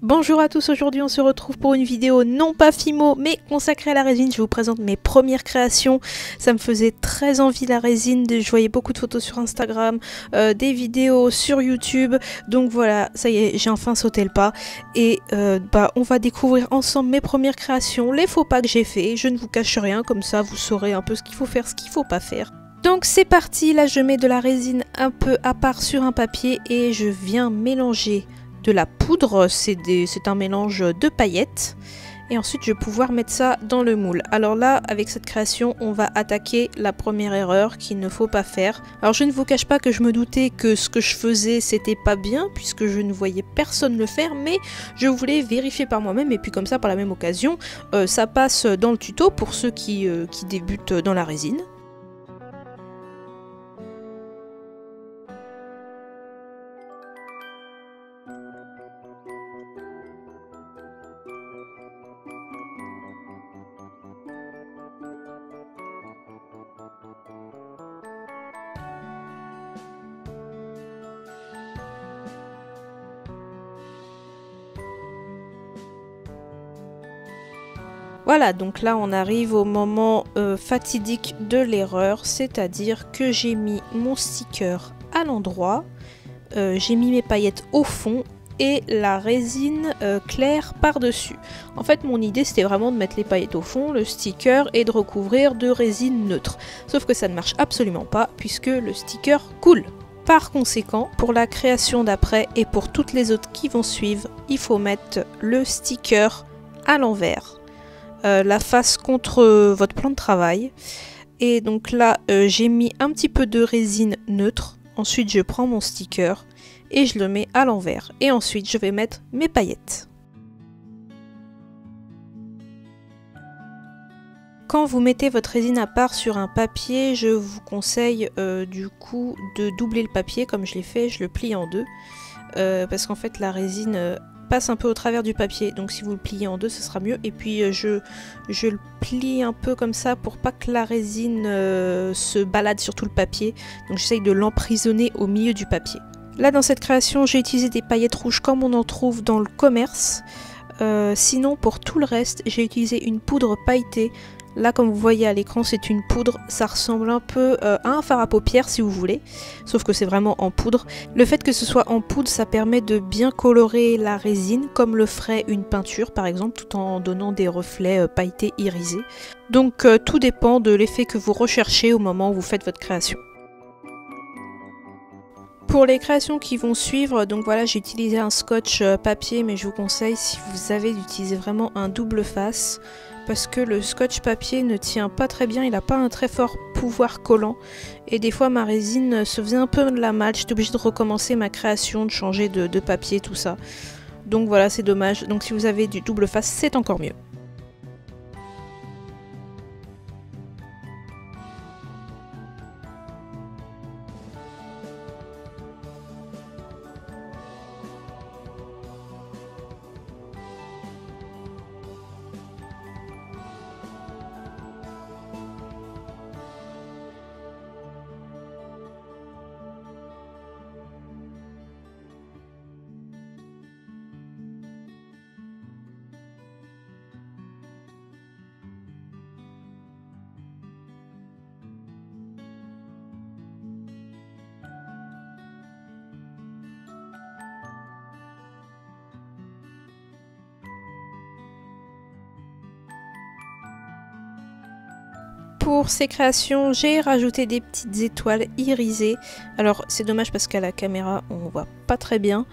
Bonjour à tous, aujourd'hui on se retrouve pour une vidéo non pas Fimo mais consacrée à la résine. Je vous présente mes premières créations. Ça me faisait très envie la résine, je voyais beaucoup de photos sur Instagram, des vidéos sur YouTube. Donc voilà, ça y est, j'ai enfin sauté le pas. Et on va découvrir ensemble mes premières créations, les faux pas que j'ai fait. Je ne vous cache rien, comme ça vous saurez un peu ce qu'il faut faire, ce qu'il faut pas faire. Donc c'est parti, là je mets de la résine un peu à part sur un papier et je viens mélanger de la poudre, c'est un mélange de paillettes, et ensuite je vais pouvoir mettre ça dans le moule. Alors là, avec cette création, on va attaquer la première erreur qu'il ne faut pas faire. Alors je ne vous cache pas que je me doutais que ce que je faisais c'était pas bien, puisque je ne voyais personne le faire, mais je voulais vérifier par moi-même, et puis comme ça, par la même occasion, ça passe dans le tuto pour ceux qui débutent dans la résine. Voilà, donc là on arrive au moment fatidique de l'erreur, c'est-à-dire que j'ai mis mon sticker à l'endroit, j'ai mis mes paillettes au fond et la résine claire par-dessus. En fait mon idée c'était vraiment de mettre les paillettes au fond, le sticker et de recouvrir de résine neutre. Sauf que ça ne marche absolument pas puisque le sticker coule. Par conséquent, pour la création d'après et pour toutes les autres qui vont suivre, il faut mettre le sticker à l'envers. La face contre votre plan de travail. Et donc là, j'ai mis un petit peu de résine neutre. Ensuite, je prends mon sticker et je le mets à l'envers. Et ensuite, je vais mettre mes paillettes. Quand vous mettez votre résine à part sur un papier, je vous conseille du coup de doubler le papier comme je l'ai fait. Je le plie en deux parce qu'en fait, la résine passe un peu au travers du papier, donc si vous le pliez en deux ce sera mieux. Et puis je le plie un peu comme ça pour pas que la résine se balade sur tout le papier, donc j'essaye de l'emprisonner au milieu du papier. Là dans cette création j'ai utilisé des paillettes rouges comme on en trouve dans le commerce, sinon pour tout le reste j'ai utilisé une poudre pailletée. Là comme vous voyez à l'écran c'est une poudre, ça ressemble un peu à un fard à paupières si vous voulez, sauf que c'est vraiment en poudre. Le fait que ce soit en poudre ça permet de bien colorer la résine comme le ferait une peinture par exemple, tout en donnant des reflets pailletés irisés. Donc tout dépend de l'effet que vous recherchez au moment où vous faites votre création. Pour les créations qui vont suivre, donc voilà, j'ai utilisé un scotch papier, mais je vous conseille si vous avez d'utiliser vraiment un double face, parce que le scotch papier ne tient pas très bien, il n'a pas un très fort pouvoir collant, et des fois ma résine se faisait un peu de la mal, j'étais obligée de recommencer ma création, de changer de papier, tout ça. Donc voilà, c'est dommage, donc si vous avez du double face, c'est encore mieux. Pour ces créations, j'ai rajouté des petites étoiles irisées. Alors c'est dommage parce qu'à la caméra on voit pas très bien.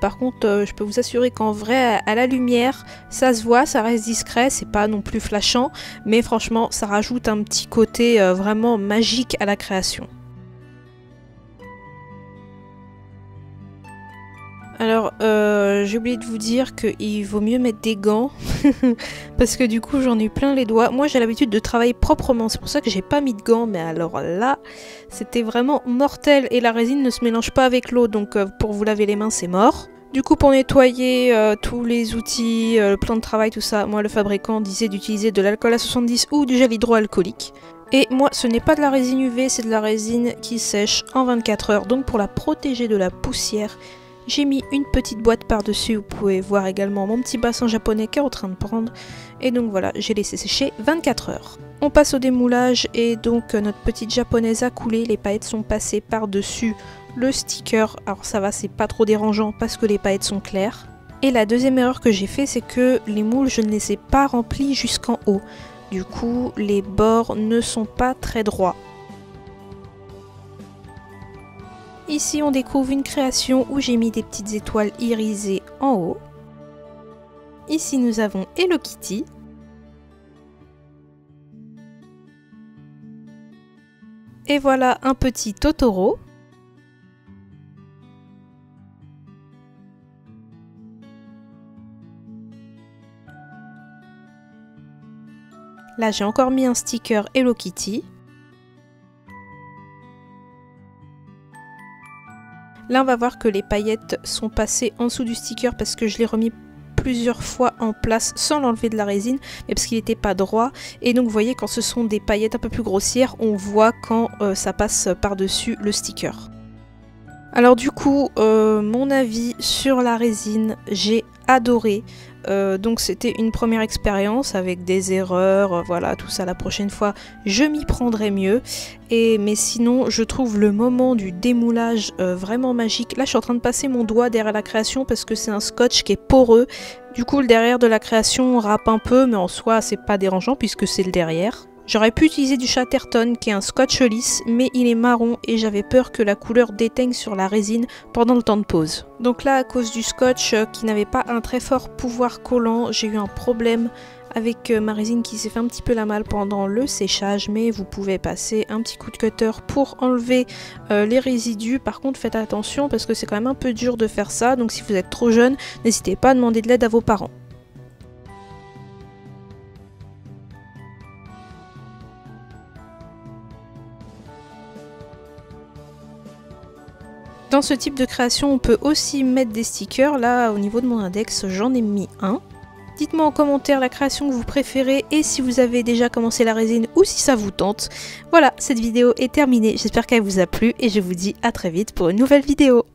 Par contre je peux vous assurer qu'en vrai à la lumière ça se voit, ça reste discret, c'est pas non plus flashant. Mais franchement ça rajoute un petit côté vraiment magique à la création. Alors, j'ai oublié de vous dire qu'il vaut mieux mettre des gants parce que du coup j'en ai plein les doigts. Moi j'ai l'habitude de travailler proprement, c'est pour ça que j'ai pas mis de gants, mais alors là c'était vraiment mortel et la résine ne se mélange pas avec l'eau, donc pour vous laver les mains c'est mort. Du coup pour nettoyer tous les outils, le plan de travail, tout ça, moi le fabricant disait d'utiliser de l'alcool à 70 ou du gel hydroalcoolique. Et moi ce n'est pas de la résine UV, c'est de la résine qui sèche en 24 heures, donc pour la protéger de la poussière, J'ai mis une petite boîte par-dessus, vous pouvez voir également mon petit bassin japonais qui est en train de prendre. Et donc voilà, j'ai laissé sécher 24 heures. On passe au démoulage et donc notre petite japonaise a coulé, les paillettes sont passées par-dessus le sticker. Alors ça va, c'est pas trop dérangeant parce que les paillettes sont claires. Et la deuxième erreur que j'ai fait, c'est que les moules, je ne les ai pas remplis jusqu'en haut. Du coup, les bords ne sont pas très droits. Ici, on découvre une création où j'ai mis des petites étoiles irisées en haut. Ici, nous avons Hello Kitty. Et voilà un petit Totoro. Là, j'ai encore mis un sticker Hello Kitty. Là, on va voir que les paillettes sont passées en dessous du sticker parce que je l'ai remis plusieurs fois en place sans l'enlever de la résine, mais parce qu'il n'était pas droit. Et donc, vous voyez, quand ce sont des paillettes un peu plus grossières, on voit quand ça passe par-dessus le sticker. Alors du coup, mon avis sur la résine, j'ai adoré. Donc c'était une première expérience avec des erreurs, voilà, tout ça. La prochaine fois, je m'y prendrai mieux. Mais sinon, je trouve le moment du démoulage vraiment magique. Là, je suis en train de passer mon doigt derrière la création parce que c'est un scotch qui est poreux. Du coup, le derrière de la création râpe un peu, mais en soi, c'est pas dérangeant puisque c'est le derrière. J'aurais pu utiliser du Chatterton qui est un scotch lisse, mais il est marron et j'avais peur que la couleur déteigne sur la résine pendant le temps de pose. Donc là, à cause du scotch qui n'avait pas un très fort pouvoir collant, j'ai eu un problème avec ma résine qui s'est fait un petit peu la malle pendant le séchage, mais vous pouvez passer un petit coup de cutter pour enlever les résidus. Par contre, faites attention parce que c'est quand même un peu dur de faire ça, donc si vous êtes trop jeune, n'hésitez pas à demander de l'aide à vos parents. Dans ce type de création, on peut aussi mettre des stickers. Là, au niveau de mon index, j'en ai mis un. Dites-moi en commentaire la création que vous préférez et si vous avez déjà commencé la résine ou si ça vous tente. Voilà, cette vidéo est terminée. J'espère qu'elle vous a plu et je vous dis à très vite pour une nouvelle vidéo.